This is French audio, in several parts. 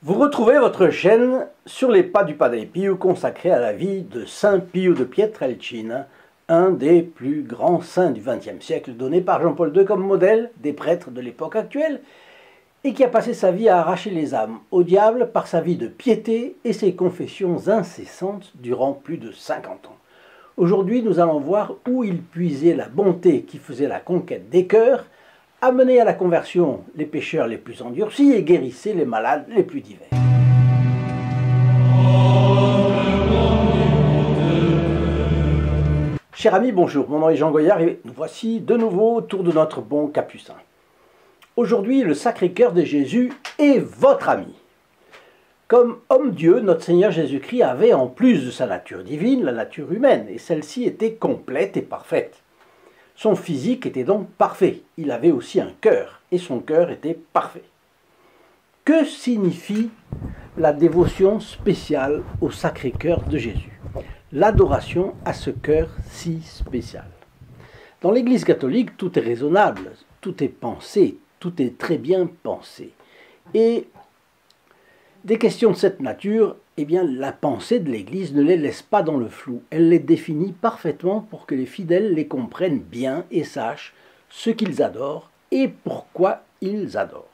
Vous retrouvez votre chaîne sur les pas du Padre Pio consacrée à la vie de Saint Pio de Pietrelcina, un des plus grands saints du XXe siècle, donné par Jean-Paul II comme modèle des prêtres de l'époque actuelle, et qui a passé sa vie à arracher les âmes au diable par sa vie de piété et ses confessions incessantes durant plus de 50 ans. Aujourd'hui, nous allons voir où il puisait la bonté qui faisait la conquête des cœurs, amenait à la conversion les pécheurs les plus endurcis et guérissait les malades les plus divers. Chers amis, bonjour, mon nom est Jean Goyard et nous voici de nouveau autour de notre bon Capucin. Aujourd'hui, le Sacré-Cœur de Jésus est votre ami. Comme homme-dieu, notre Seigneur Jésus-Christ avait, en plus de sa nature divine, la nature humaine, et celle-ci était complète et parfaite. Son physique était donc parfait. Il avait aussi un cœur, et son cœur était parfait. Que signifie la dévotion spéciale au Sacré-Cœur de Jésus? L'adoration à ce cœur si spécial. Dans l'Église catholique, tout est raisonnable, tout est pensé, tout est très bien pensé. Et des questions de cette nature, eh bien, la pensée de l'Église ne les laisse pas dans le flou. Elle les définit parfaitement pour que les fidèles les comprennent bien et sachent ce qu'ils adorent et pourquoi ils adorent.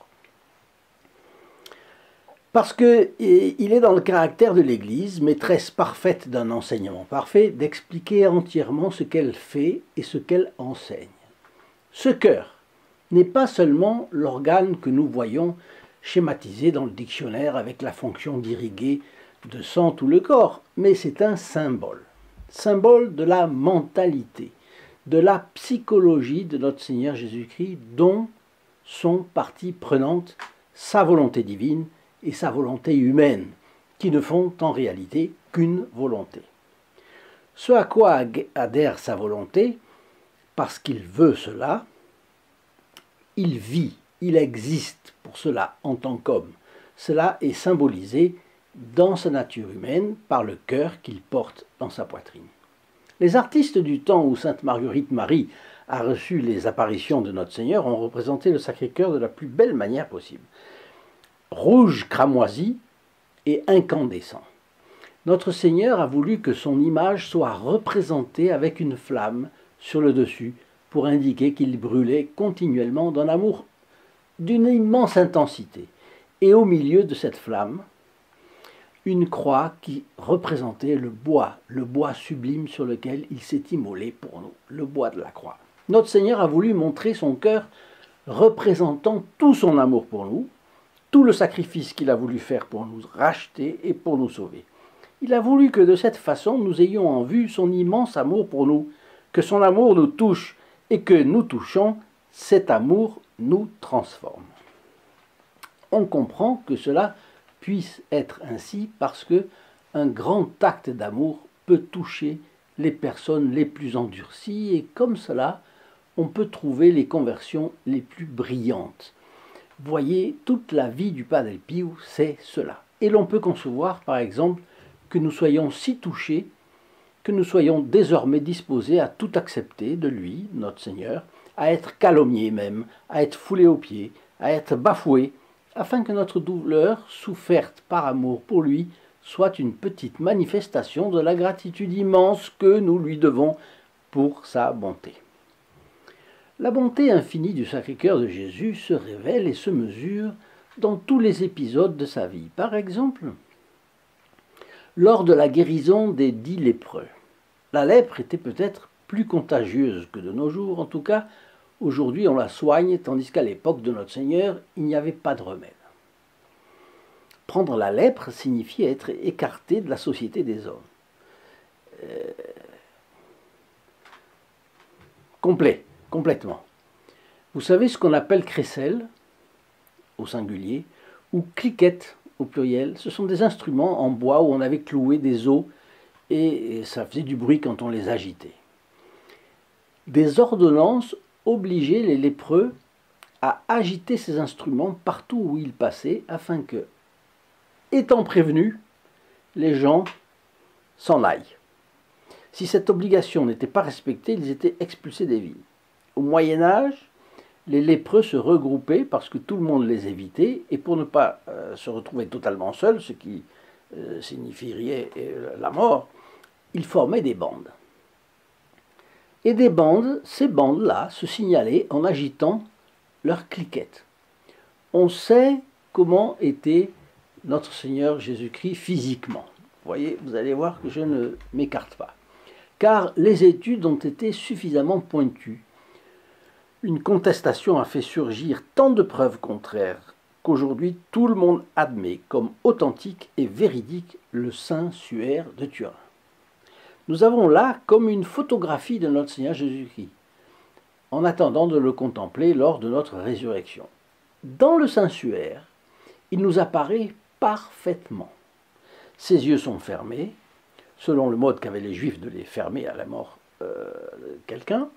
Parce qu'il est dans le caractère de l'Église, maîtresse parfaite d'un enseignement parfait, d'expliquer entièrement ce qu'elle fait et ce qu'elle enseigne. Ce cœur n'est pas seulement l'organe que nous voyons schématisé dans le dictionnaire avec la fonction d'irriguer de sang tout le corps, mais c'est un symbole. Symbole de la mentalité, de la psychologie de notre Seigneur Jésus-Christ, dont sont partie prenante sa volonté divine et sa volonté humaine, qui ne font en réalité qu'une volonté. Ce à quoi adhère sa volonté, parce qu'il veut cela, il vit, il existe pour cela en tant qu'homme. Cela est symbolisé dans sa nature humaine par le cœur qu'il porte dans sa poitrine. Les artistes du temps où sainte Marguerite Marie a reçu les apparitions de notre Seigneur ont représenté le Sacré-Cœur de la plus belle manière possible. Rouge cramoisi et incandescent. Notre Seigneur a voulu que son image soit représentée avec une flamme sur le dessus pour indiquer qu'il brûlait continuellement d'un amour d'une immense intensité. Et au milieu de cette flamme, une croix qui représentait le bois sublime sur lequel il s'est immolé pour nous, le bois de la croix. Notre Seigneur a voulu montrer son cœur représentant tout son amour pour nous, tout le sacrifice qu'il a voulu faire pour nous racheter et pour nous sauver. Il a voulu que de cette façon nous ayons en vue son immense amour pour nous, que son amour nous touche et que nous touchons, cet amour nous transforme. On comprend que cela puisse être ainsi parce que un grand acte d'amour peut toucher les personnes les plus endurcies et comme cela, on peut trouver les conversions les plus brillantes. Voyez, toute la vie du Padre Pio, c'est cela. Et l'on peut concevoir, par exemple, que nous soyons si touchés, que nous soyons désormais disposés à tout accepter de lui, notre Seigneur, à être calomniés même, à être foulés aux pieds, à être bafoués, afin que notre douleur, soufferte par amour pour lui, soit une petite manifestation de la gratitude immense que nous lui devons pour sa bonté. La bonté infinie du Sacré-Cœur de Jésus se révèle et se mesure dans tous les épisodes de sa vie. Par exemple, lors de la guérison des 10 lépreux. La lèpre était peut-être plus contagieuse que de nos jours, en tout cas, aujourd'hui on la soigne, tandis qu'à l'époque de notre Seigneur, il n'y avait pas de remède. Prendre la lèpre signifiait être écarté de la société des hommes. Complètement. Vous savez ce qu'on appelle crécelle, au singulier, ou cliquette, au pluriel. Ce sont des instruments en bois où on avait cloué des os et ça faisait du bruit quand on les agitait. Des ordonnances obligeaient les lépreux à agiter ces instruments partout où ils passaient afin que, étant prévenus, les gens s'en aillent. Si cette obligation n'était pas respectée, ils étaient expulsés des villes. Au Moyen Âge, les lépreux se regroupaient parce que tout le monde les évitait, et pour ne pas se retrouver totalement seuls, ce qui signifierait la mort, ils formaient des bandes. Et des bandes, ces bandes-là, se signalaient en agitant leurs cliquettes. On sait comment était notre Seigneur Jésus-Christ physiquement. Vous voyez, vous allez voir que je ne m'écarte pas. Car les études ont été suffisamment pointues. Une contestation a fait surgir tant de preuves contraires qu'aujourd'hui tout le monde admet comme authentique et véridique le Saint-Suaire de Turin. Nous avons là comme une photographie de notre Seigneur Jésus-Christ, en attendant de le contempler lors de notre résurrection. Dans le Saint-Suaire, il nous apparaît parfaitement. Ses yeux sont fermés, selon le mode qu'avaient les Juifs de les fermer à la mort de quelqu'un.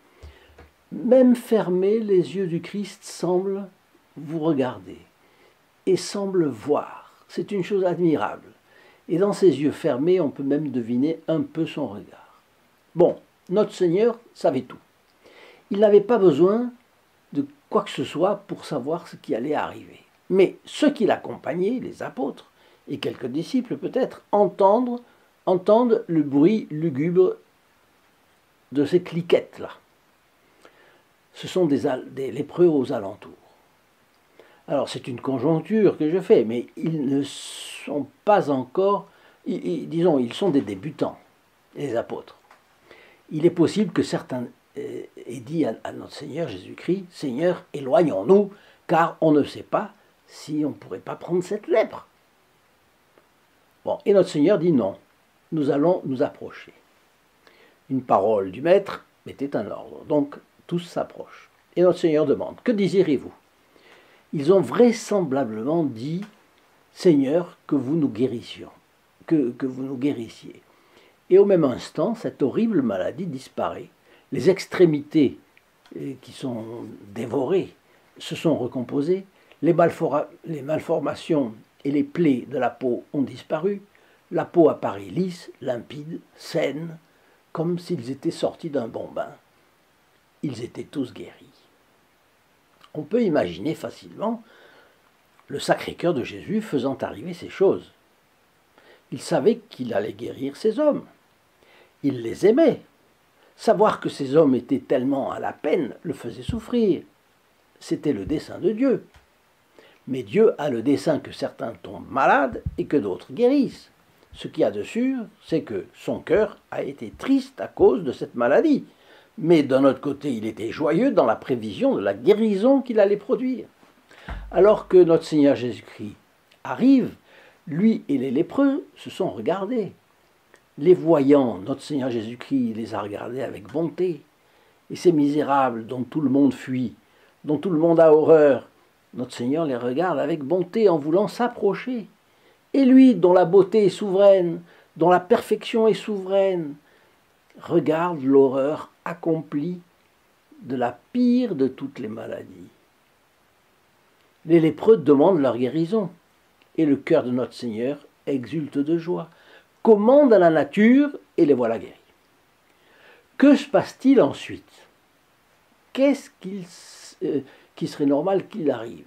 Même fermés, les yeux du Christ semblent vous regarder et semblent voir. C'est une chose admirable. Et dans ses yeux fermés, on peut même deviner un peu son regard. Bon, notre Seigneur savait tout. Il n'avait pas besoin de quoi que ce soit pour savoir ce qui allait arriver. Mais ceux qui l'accompagnaient, les apôtres, et quelques disciples peut-être, entendent le bruit lugubre de ces cliquettes-là. Ce sont des lépreux aux alentours. Alors c'est une conjoncture que je fais, mais ils ne sont pas encore, disons, ils sont des débutants, les apôtres. Il est possible que certains aient dit à notre Seigneur Jésus-Christ, « Seigneur, éloignons-nous, car on ne sait pas si on ne pourrait pas prendre cette lèpre. » Bon, et notre Seigneur dit non, nous allons nous approcher. Une parole du Maître mettait un ordre, donc tous s'approchent. Et notre Seigneur demande, que désirez-vous? Ils ont vraisemblablement dit, Seigneur, que vous nous guérissions, que vous nous guérissiez. Et au même instant, cette horrible maladie disparaît. Les extrémités qui sont dévorées se sont recomposées, les malformations et les plaies de la peau ont disparu, la peau apparaît lisse, limpide, saine, comme s'ils étaient sortis d'un bon bain. Ils étaient tous guéris. On peut imaginer facilement le Sacré-Cœur de Jésus faisant arriver ces choses. Il savait qu'il allait guérir ces hommes. Il les aimait. Savoir que ces hommes étaient tellement à la peine le faisait souffrir. C'était le dessein de Dieu. Mais Dieu a le dessein que certains tombent malades et que d'autres guérissent. Ce qu'il y a de sûr, c'est que son cœur a été triste à cause de cette maladie. Mais d'un autre côté, il était joyeux dans la prévision de la guérison qu'il allait produire. Alors que notre Seigneur Jésus-Christ arrive, lui et les lépreux se sont regardés. Les voyant, notre Seigneur Jésus-Christ les a regardés avec bonté. Et ces misérables dont tout le monde fuit, dont tout le monde a horreur, notre Seigneur les regarde avec bonté en voulant s'approcher. Et lui, dont la beauté est souveraine, dont la perfection est souveraine, regarde l'horreur accomplie de la pire de toutes les maladies. Les lépreux demandent leur guérison, et le cœur de notre Seigneur exulte de joie, commande à la nature, et les voilà guéris. Que se passe-t-il ensuite? Qu'est-ce qui serait normal qu'il arrive?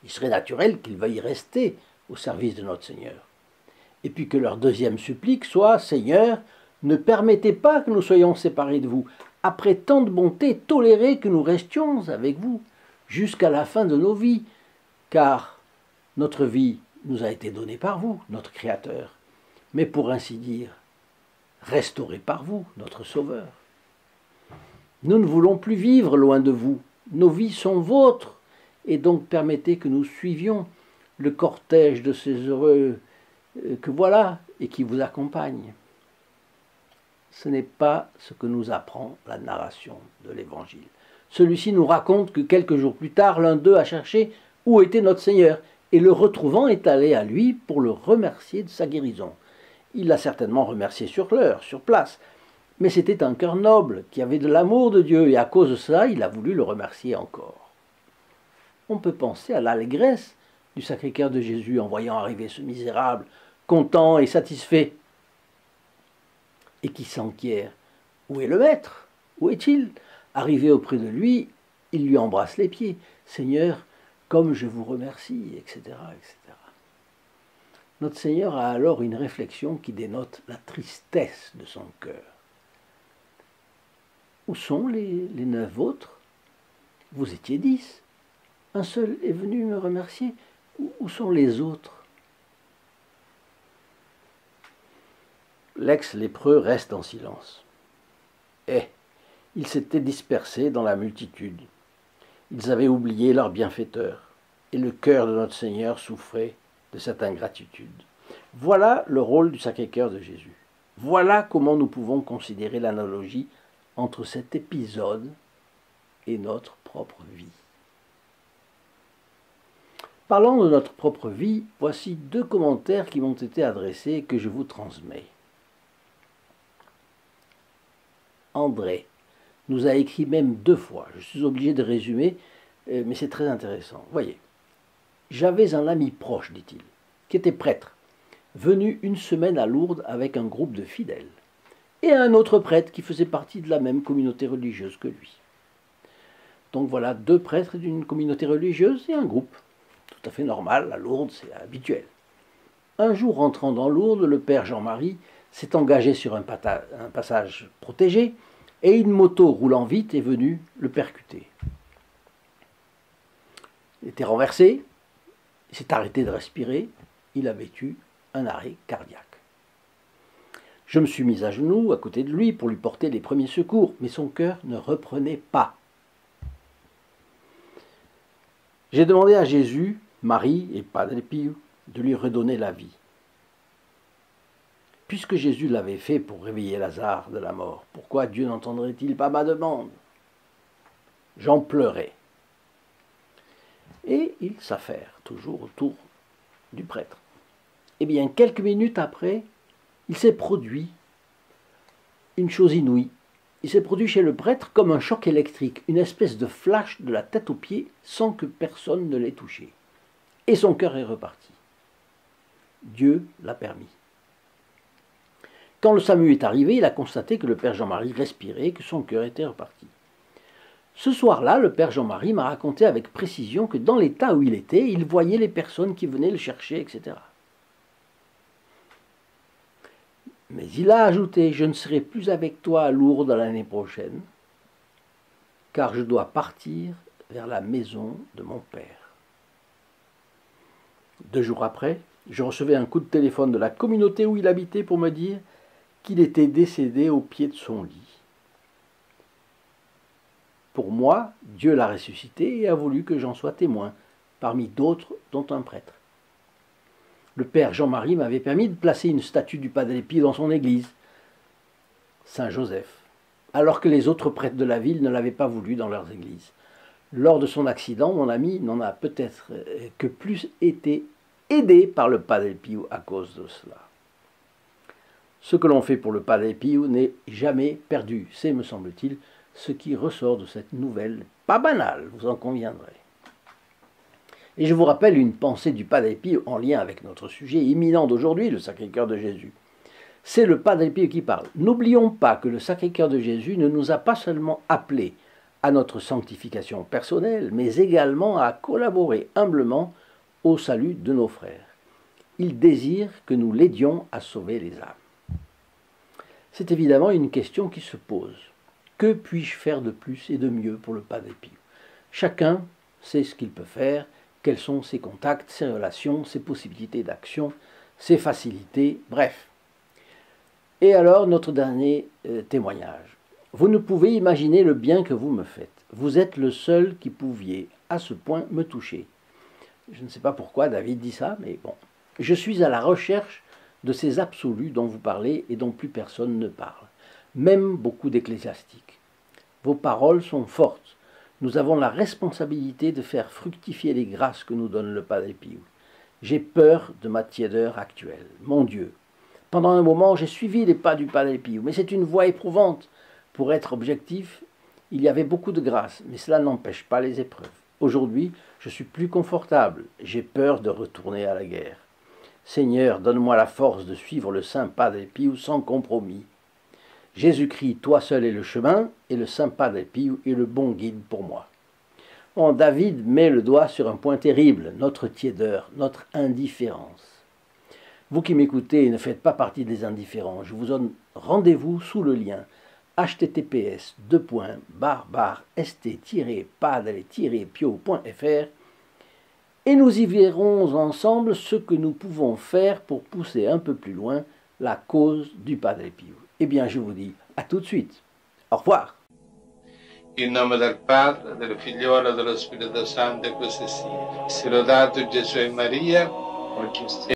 Il serait naturel qu'ils veuillent rester au service de notre Seigneur. Et puis que leur deuxième supplique soit, Seigneur, ne permettez pas que nous soyons séparés de vous. Après tant de bonté, tolérez que nous restions avec vous jusqu'à la fin de nos vies, car notre vie nous a été donnée par vous, notre Créateur, mais pour ainsi dire, restaurée par vous, notre Sauveur. Nous ne voulons plus vivre loin de vous, nos vies sont vôtres, et donc permettez que nous suivions le cortège de ces heureux que voilà et qui vous accompagnent. Ce n'est pas ce que nous apprend la narration de l'Évangile. Celui-ci nous raconte que quelques jours plus tard, l'un d'eux a cherché où était notre Seigneur, et le retrouvant est allé à lui pour le remercier de sa guérison. Il l'a certainement remercié sur l'heure, sur place, mais c'était un cœur noble qui avait de l'amour de Dieu, et à cause de cela, il a voulu le remercier encore. On peut penser à l'allégresse du Sacré-Cœur de Jésus en voyant arriver ce misérable, content et satisfait, et qui s'enquiert. Où est le Maître? Où est-il? Arrivé auprès de lui, Il lui embrasse les pieds. Seigneur, comme je vous remercie, etc., etc. Notre Seigneur a alors une réflexion qui dénote la tristesse de son cœur. Où sont les 9 autres? Vous étiez 10. Un seul est venu me remercier. Où sont les autres? L'ex-lépreux reste en silence. Ils s'étaient dispersés dans la multitude. Ils avaient oublié leur bienfaiteur, et le cœur de notre Seigneur souffrait de cette ingratitude. Voilà le rôle du Sacré-Cœur de Jésus. Voilà comment nous pouvons considérer l'analogie entre cet épisode et notre propre vie. Parlant de notre propre vie, voici 2 commentaires qui m'ont été adressés et que je vous transmets. André nous a écrit même 2 fois. Je suis obligé de résumer, mais c'est très intéressant. Voyez, j'avais un ami proche, dit-il, qui était prêtre, venu une semaine à Lourdes avec un groupe de fidèles, et un autre prêtre qui faisait partie de la même communauté religieuse que lui. Donc voilà, 2 prêtres d'une communauté religieuse et un groupe. Tout à fait normal, à Lourdes, c'est habituel. Un jour, rentrant dans Lourdes, le père Jean-Marie s'est engagé sur un passage protégé, et une moto roulant vite est venue le percuter. Il était renversé, il s'est arrêté de respirer, il avait eu un arrêt cardiaque. Je me suis mis à genoux à côté de lui pour lui porter les premiers secours, mais son cœur ne reprenait pas. J'ai demandé à Jésus, Marie et Padre Pio de lui redonner la vie. Puisque Jésus l'avait fait pour réveiller Lazare de la mort, pourquoi Dieu n'entendrait-il pas ma demande? J'en pleurais. Et il s'affaire, toujours autour du prêtre. Eh bien, quelques minutes après, il s'est produit une chose inouïe. Il s'est produit chez le prêtre comme un choc électrique, une espèce de flash de la tête aux pieds sans que personne ne l'ait touché. Et son cœur est reparti. Dieu l'a permis. Quand le SAMU est arrivé, il a constaté que le père Jean-Marie respirait et que son cœur était reparti. Ce soir-là, le père Jean-Marie m'a raconté avec précision que dans l'état où il était, il voyait les personnes qui venaient le chercher, etc. Mais il a ajouté « Je ne serai plus avec toi à Lourdes l'année prochaine, car je dois partir vers la maison de mon père. » 2 jours après, je recevais un coup de téléphone de la communauté où il habitait pour me dire qu'il était décédé au pied de son lit. Pour moi, Dieu l'a ressuscité et a voulu que j'en sois témoin, parmi d'autres, dont un prêtre. Le père Jean-Marie m'avait permis de placer une statue du Padre Pio dans son église, Saint-Joseph, alors que les autres prêtres de la ville ne l'avaient pas voulu dans leurs églises. Lors de son accident, mon ami n'en a peut-être que plus été aidé par le Padre Pio à cause de cela. Ce que l'on fait pour le Padre Pio n'est jamais perdu. C'est, me semble-t-il, ce qui ressort de cette nouvelle, pas banale, vous en conviendrez. Et je vous rappelle une pensée du Padre Pio en lien avec notre sujet imminent d'aujourd'hui, le Sacré-Cœur de Jésus. C'est le Padre Pio qui parle. N'oublions pas que le Sacré-Cœur de Jésus ne nous a pas seulement appelés à notre sanctification personnelle, mais également à collaborer humblement au salut de nos frères. Il désire que nous l'aidions à sauver les âmes. C'est évidemment une question qui se pose. Que puis-je faire de plus et de mieux pour le Padre Pio? Chacun sait ce qu'il peut faire, quels sont ses contacts, ses relations, ses possibilités d'action, ses facilités, bref. Et alors, notre dernier témoignage. Vous ne pouvez imaginer le bien que vous me faites. Vous êtes le seul qui pouviez, à ce point, me toucher. Je ne sais pas pourquoi David dit ça, mais bon. Je suis à la recherche de ces absolus dont vous parlez et dont plus personne ne parle, même beaucoup d'ecclésiastiques. Vos paroles sont fortes. Nous avons la responsabilité de faire fructifier les grâces que nous donne le Padre Pio. J'ai peur de ma tiédeur actuelle. Mon Dieu, pendant un moment, j'ai suivi les pas du Padre Pio, mais c'est une voie éprouvante. Pour être objectif, il y avait beaucoup de grâce, mais cela n'empêche pas les épreuves. Aujourd'hui, je suis plus confortable. J'ai peur de retourner à la guerre. Seigneur, donne-moi la force de suivre le Saint Padre Pio sans compromis. Jésus-Christ, toi seul est le chemin, et le Saint Padre Pio est le bon guide pour moi. Oh, David met le doigt sur un point terrible, notre tiédeur, notre indifférence. Vous qui m'écoutez et ne faites pas partie des indifférents, je vous donne rendez-vous sous le lien https://st-padre-pio.fr et nous y verrons ensemble ce que nous pouvons faire pour pousser un peu plus loin la cause du Padre Pio. Eh bien, je vous dis à tout de suite. Au revoir. In nome del Padre, del Figliolo e dello Spirito Santo, e così sia. Sia lodato Gesù e Maria, oggi